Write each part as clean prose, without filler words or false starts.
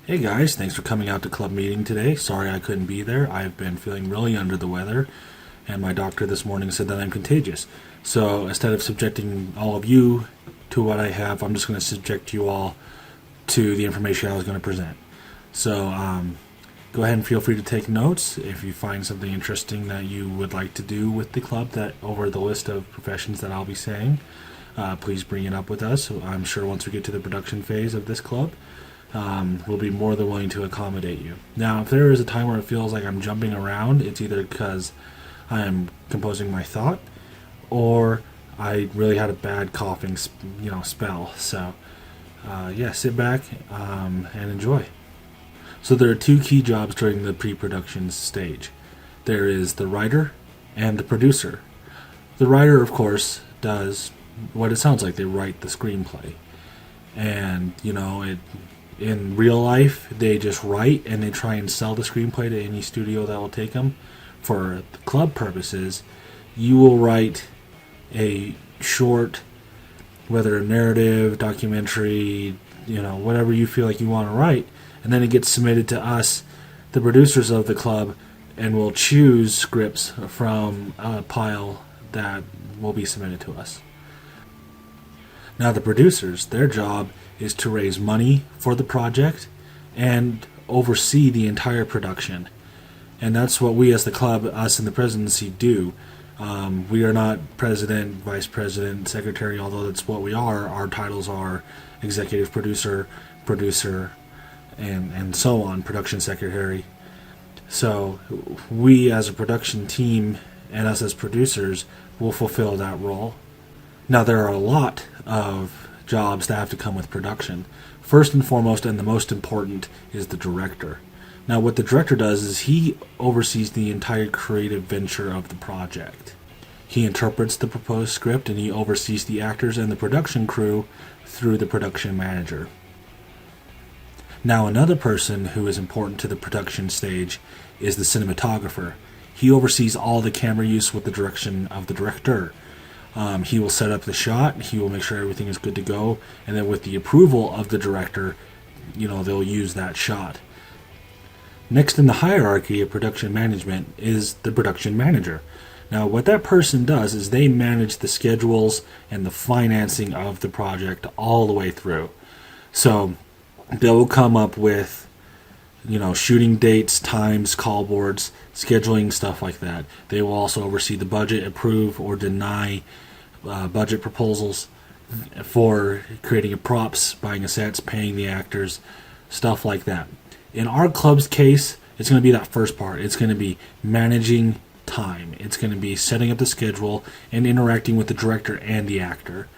Hey guys, thanks for coming out to club meeting today. Sorry I couldn't be there. I've been feeling really under the weather, and my doctor this morning said that I'm contagious. So instead of subjecting all of you to what I have, I'm just going to subject you all to the information I was going to present. So go ahead and feel free to take notes if you find something interesting that you would like to do with the club that over the list of professions that I'll be saying. Please bring it up with us. I'm sure once we get to the production phase of this club, we'll be more than willing to accommodate you. Now, if there is a time where it feels like I'm jumping around, it's either because I am composing my thought, or I really had a bad coughing, spell. So, sit back and enjoy. So there are two key jobs during the pre-production stage. There is the writer and the producer. The writer, of course, does what it sounds like. They write the screenplay, and in real life, they just write and they try and sell the screenplay to any studio that will take them. For the club purposes, you will write a short, whether a narrative, documentary, whatever you feel like you want to write, and then it gets submitted to us, the producers of the club, and we'll choose scripts from a pile that will be submitted to us. Now, the producers, their job is to raise money for the project and oversee the entire production. And that's what we as the club, us in the presidency, do. We are not president, vice president, secretary, although that's what we are. Our titles are executive producer, and so on, production secretary. So we as a production team and us as producers will fulfill that role. Now, there are a lot of jobs that have to come with production. First and foremost, and the most important, is the director. Now, what the director does is he oversees the entire creative venture of the project. He interprets the proposed script, and he oversees the actors and the production crew through the production manager. Now, another person who is important to the production stage is the cinematographer. He oversees all the camera use with the direction of the director. He will set up the shot, he will make sure everything is good to go, and then with the approval of the director, they'll use that shot. Next in the hierarchy of production management is the production manager. Now, what that person does is they manage the schedules and the financing of the project all the way through. So they'll come up with shooting dates, times, call boards, scheduling, stuff like that. They will also oversee the budget, approve or deny budget proposals for creating props, buying sets, paying the actors, stuff like that. In our club's case, it's going to be that first part. It's going to be managing time. It's going to be setting up the schedule and interacting with the director and the actor.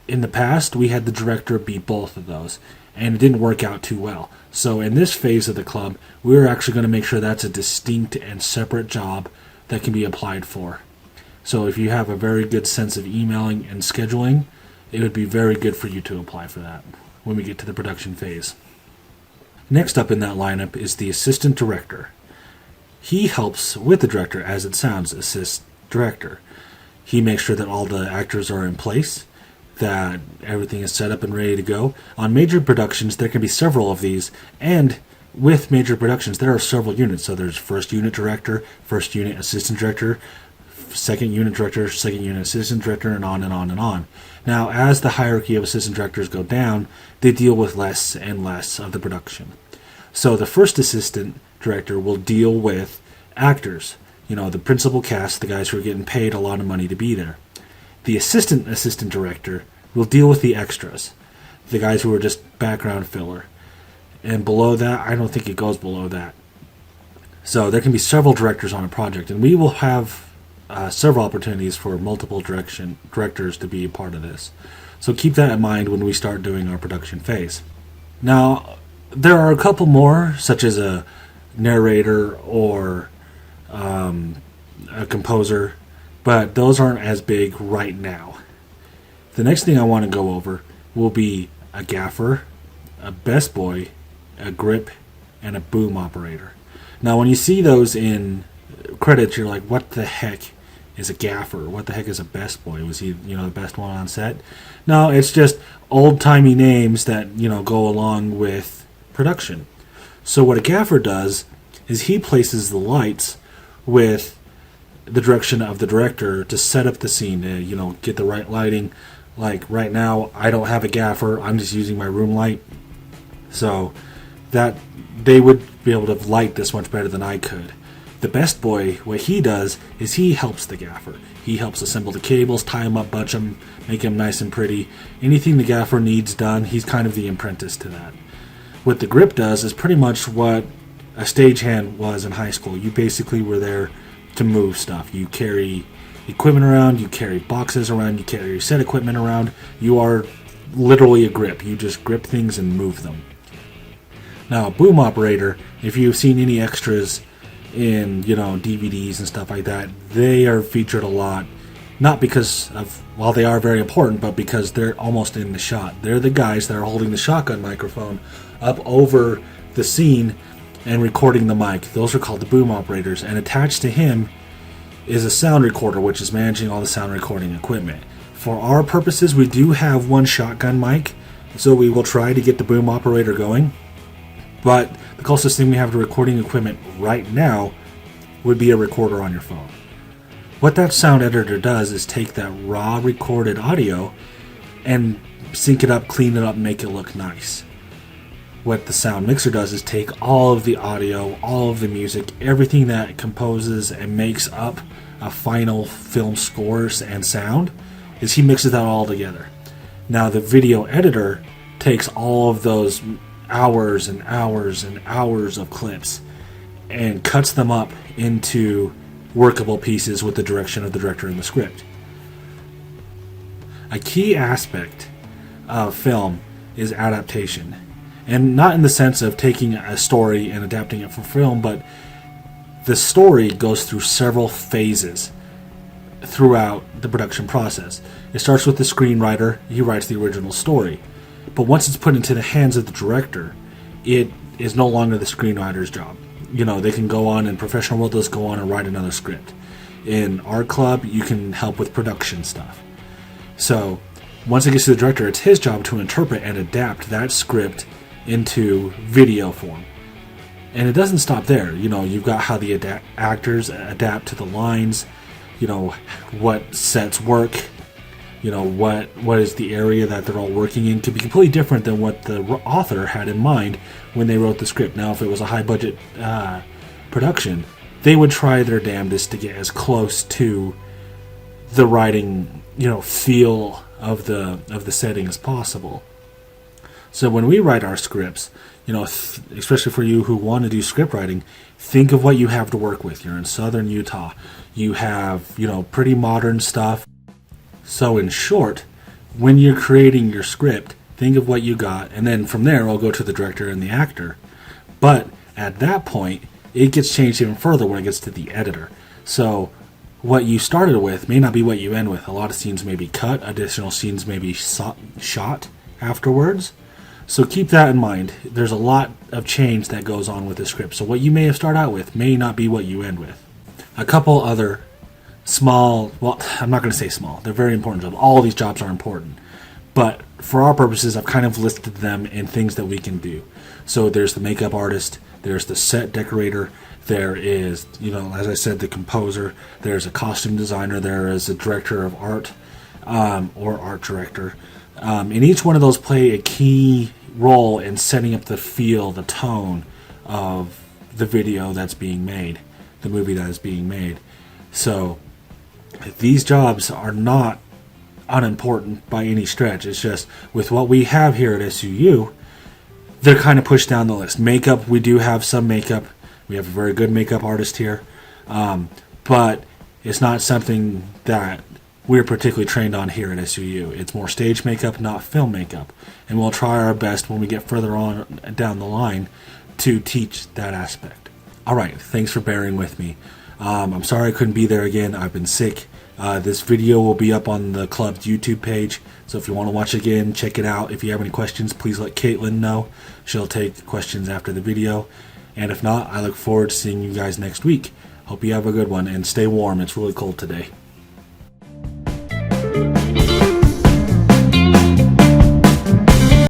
In the past, we had the director be both of those, and it didn't work out too well. So in this phase of the club, we're actually going to make sure that's a distinct and separate job that can be applied for. So if you have a very good sense of emailing and scheduling, it would be very good for you to apply for that when we get to the production phase. Next up in that lineup is the assistant director. He helps with the director, as it sounds, assist director. He makes sure that all the actors are in place, that everything is set up and ready to go. On major productions, there can be several of these, and with major productions, there are several units. So there's first unit director, first unit assistant director, second unit director, second unit assistant director, and on and on and on. Now, as the hierarchy of assistant directors go down, they deal with less and less of the production. So the first assistant director will deal with actors, the principal cast, the guys who are getting paid a lot of money to be there. The assistant director will deal with the extras, the guys who are just background filler. And below that, I don't think it goes below that. So there can be several directors on a project, and we will have several opportunities for multiple directors to be a part of this. So keep that in mind when we start doing our production phase. Now, there are a couple more, such as a narrator or a composer, but those aren't as big right now. The next thing I want to go over will be a gaffer, a best boy, a grip, and a boom operator. Now, when you see those in credits, you're like, what the heck is a gaffer? What the heck is a best boy? Was he, the best one on set? No, it's just old-timey names that, go along with production. So what a gaffer does is he places the lights with the direction of the director to set up the scene, to, get the right lighting. Like right now, I don't have a gaffer. I'm just using my room light. So that they would be able to light this much better than I could. The best boy, what he does is he helps the gaffer. He helps assemble the cables, tie them up, bunch them, make them nice and pretty. Anything the gaffer needs done, he's kind of the apprentice to that. What the grip does is pretty much what a stagehand was in high school. You basically were there to move stuff. You carry equipment around, you carry boxes around, you carry your set equipment around. You are literally a grip. You just grip things and move them. Now, a boom operator, if you've seen any extras in, DVDs and stuff like that, they are featured a lot. Not because of, well, they are very important, but because they're almost in the shot. They're the guys that are holding the shotgun microphone up over the scene and recording the mic. Those are called the boom operators. And attached to him is a sound recorder, which is managing all the sound recording equipment. For our purposes, we do have one shotgun mic, so we will try to get the boom operator going. But the closest thing we have to recording equipment right now would be a recorder on your phone. What that sound editor does is take that raw recorded audio and sync it up, clean it up, make it look nice. What the sound mixer does is take all of the audio, all of the music, everything that composes and makes up a final film scores and sound, is he mixes that all together. Now the video editor takes all of those hours and hours and hours of clips and cuts them up into workable pieces with the direction of the director in the script. A key aspect of film is adaptation. And not in the sense of taking a story and adapting it for film, but the story goes through several phases throughout the production process. It starts with the screenwriter. He writes the original story. But once it's put into the hands of the director, it is no longer the screenwriter's job. They can go on, in professional world, they'll go on and write another script. In our club, you can help with production stuff. So once it gets to the director, it's his job to interpret and adapt that script into video form. And it doesn't stop there. You've got how the actors adapt to the lines, what sets work, what is the area that they're all working in, could be completely different than what the author had in mind when they wrote the script. Now, if it was a high budget production, they would try their damnedest to get as close to the writing, feel of the setting as possible. So when we write our scripts, especially for you who want to do script writing, think of what you have to work with. You're in southern Utah. You have, pretty modern stuff. So in short, when you're creating your script, think of what you got, and then from there, I'll go to the director and the actor. But at that point, it gets changed even further when it gets to the editor. So what you started with may not be what you end with. A lot of scenes may be cut, additional scenes may be shot afterwards. So keep that in mind. There's a lot of change that goes on with the script. So what you may have started out with may not be what you end with. A couple other small, well, I'm not going to say small. They're very important jobs. All of these jobs are important. But for our purposes, I've kind of listed them in things that we can do. So there's the makeup artist, there's the set decorator, there is, as I said, the composer, there's a costume designer, there is a director of art, or art director. And each one of those play a key role in setting up the feel, the tone of the video that's being made, the movie that is being made. So these jobs are not unimportant by any stretch. It's just with what we have here at SUU, they're kind of pushed down the list. Makeup, we do have some makeup. We have a very good makeup artist here. But it's not something that we're particularly trained on here at SUU. It's more stage makeup, not film makeup. And we'll try our best when we get further on down the line to teach that aspect. All right, thanks for bearing with me. I'm sorry I couldn't be there again. I've been sick. This video will be up on the club's YouTube page, so if you want to watch it again, check it out. If you have any questions, please let Caitlin know. She'll take questions after the video. And if not, I look forward to seeing you guys next week. Hope you have a good one, and stay warm. It's really cold today.